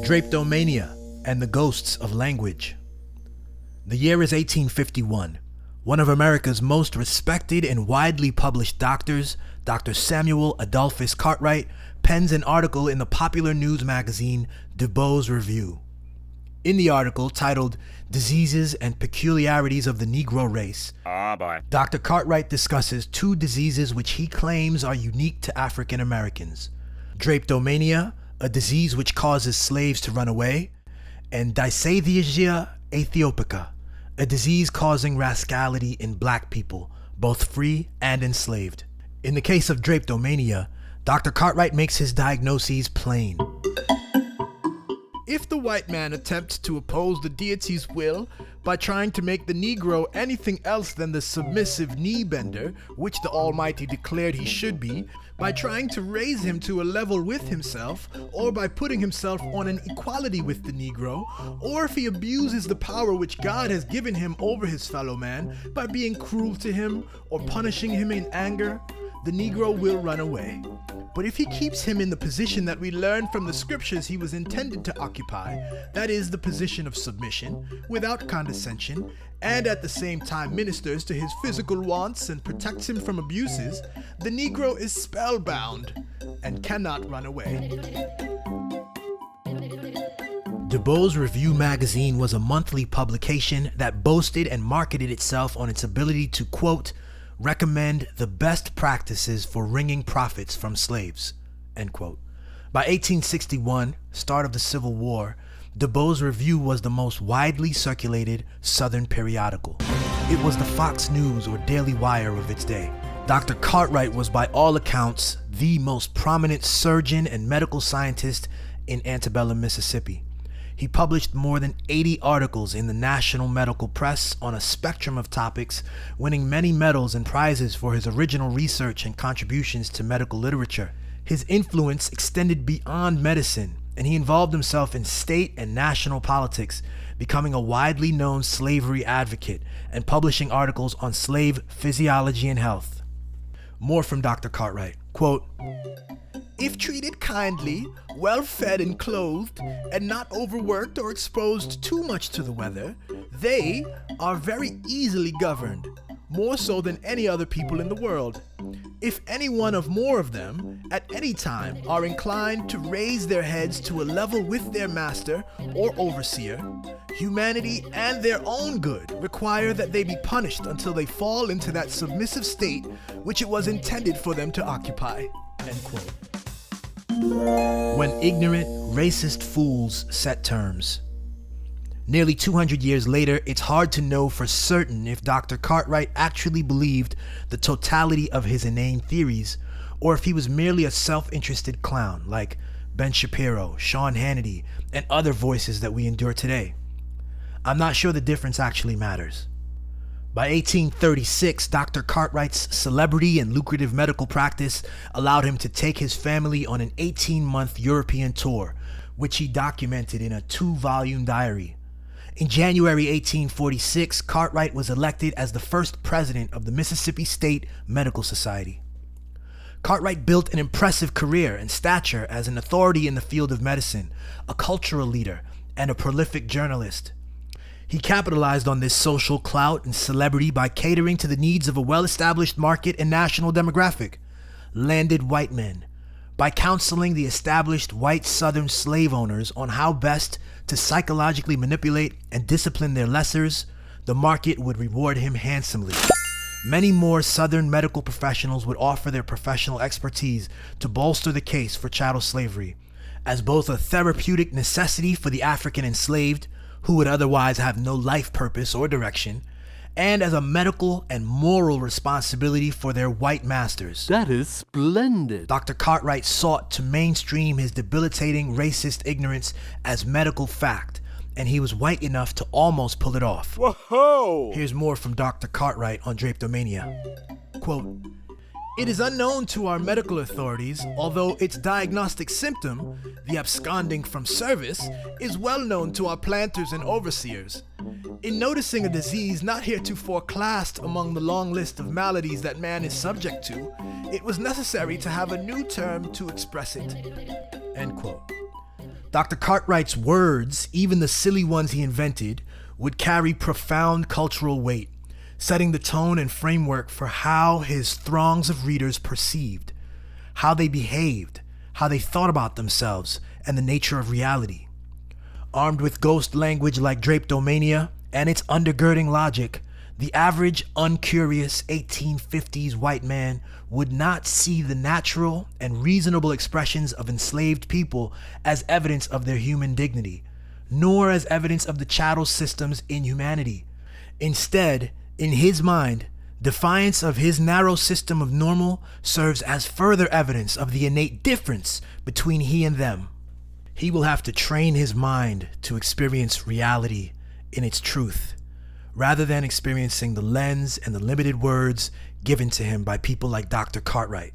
Drapetomania and the Ghosts of Language. The year is 1851. One of America's most respected and widely published doctors, Dr. Samuel Adolphus Cartwright, pens an article in the popular news magazine DeBow's Review. In the article, titled Diseases and Peculiarities of the Negro Race, Dr. Cartwright discusses two diseases which he claims are unique to African Americans: Drapetomania, a disease which causes slaves to run away, and Dysesthesia aethiopica, a disease causing rascality in black people, both free and enslaved. In the case of Drapetomania, Dr. Cartwright makes his diagnoses plain. If the white man attempts to oppose the deity's will by trying to make the Negro anything else than the submissive knee-bender, which the Almighty declared he should be, by trying to raise him to a level with himself, or by putting himself on an equality with the Negro, or if he abuses the power which God has given him over his fellow man by being cruel to him or punishing him in anger, the Negro will run away. But if he keeps him in the position that we learn from the scriptures he was intended to occupy, that is, the position of submission, without condescension, and at the same time ministers to his physical wants and protects him from abuses, the Negro is spellbound and cannot run away. DeBow's Review magazine was a monthly publication that boasted and marketed itself on its ability to, quote, recommend the best practices for wringing profits from slaves, end quote. By 1861, start of the Civil War, DeBow's Review was the most widely circulated Southern periodical. It was the Fox News or Daily Wire of its day. Dr. Cartwright was by all accounts the most prominent surgeon and medical scientist in antebellum Mississippi. He published more than 80 articles in the national medical press on a spectrum of topics, winning many medals and prizes for his original research and contributions to medical literature. His influence extended beyond medicine, and he involved himself in state and national politics, becoming a widely known slavery advocate and publishing articles on slave physiology and health. More from Dr. Cartwright, quote, if treated kindly, well fed and clothed, and not overworked or exposed too much to the weather, they are very easily governed, more so than any other people in the world. If any one of more of them, at any time, are inclined to raise their heads to a level with their master or overseer, humanity and their own good require that they be punished until they fall into that submissive state which it was intended for them to occupy, end quote. When ignorant, racist fools set terms. Nearly 200 years later, it's hard to know for certain if Dr. Cartwright actually believed the totality of his inane theories, or if he was merely a self-interested clown like Ben Shapiro, Sean Hannity, and other voices that we endure today. I'm not sure the difference actually matters. By 1836, Dr. Cartwright's celebrity and lucrative medical practice allowed him to take his family on an 18-month European tour, which he documented in a 2-volume diary. In January 1846, Cartwright was elected as the first president of the Mississippi State Medical Society. Cartwright built an impressive career and stature as an authority in the field of medicine, a cultural leader, and a prolific journalist. He capitalized on this social clout and celebrity by catering to the needs of a well-established market and national demographic, landed white men, by counseling the established white Southern slave owners on how best to psychologically manipulate and discipline their lessers. The market would reward him handsomely. Many more Southern medical professionals would offer their professional expertise to bolster the case for chattel slavery, as both a therapeutic necessity for the African enslaved, who would otherwise have no life purpose or direction, and as a medical and moral responsibility for their white masters. That is splendid. Dr. Cartwright sought to mainstream his debilitating racist ignorance as medical fact, and he was white enough to almost pull it off. Whoa! Here's more from Dr. Cartwright on Drapetomania. Quote, it is unknown to our medical authorities, although its diagnostic symptom, the absconding from service, is well known to our planters and overseers. In noticing a disease not heretofore classed among the long list of maladies that man is subject to, it was necessary to have a new term to express it. End quote. Dr. Cartwright's words, even the silly ones he invented, would carry profound cultural weight, setting the tone and framework for how his throngs of readers perceived, how they behaved, how they thought about themselves, and the nature of reality. Armed with ghost language like Drapetomania and its undergirding logic, the average uncurious 1850s white man would not see the natural and reasonable expressions of enslaved people as evidence of their human dignity, nor as evidence of the chattel system's inhumanity. Instead, in his mind, defiance of his narrow system of normal serves as further evidence of the innate difference between he and them. He will have to train his mind to experience reality in its truth, rather than experiencing the lens and the limited words given to him by people like Dr. Cartwright.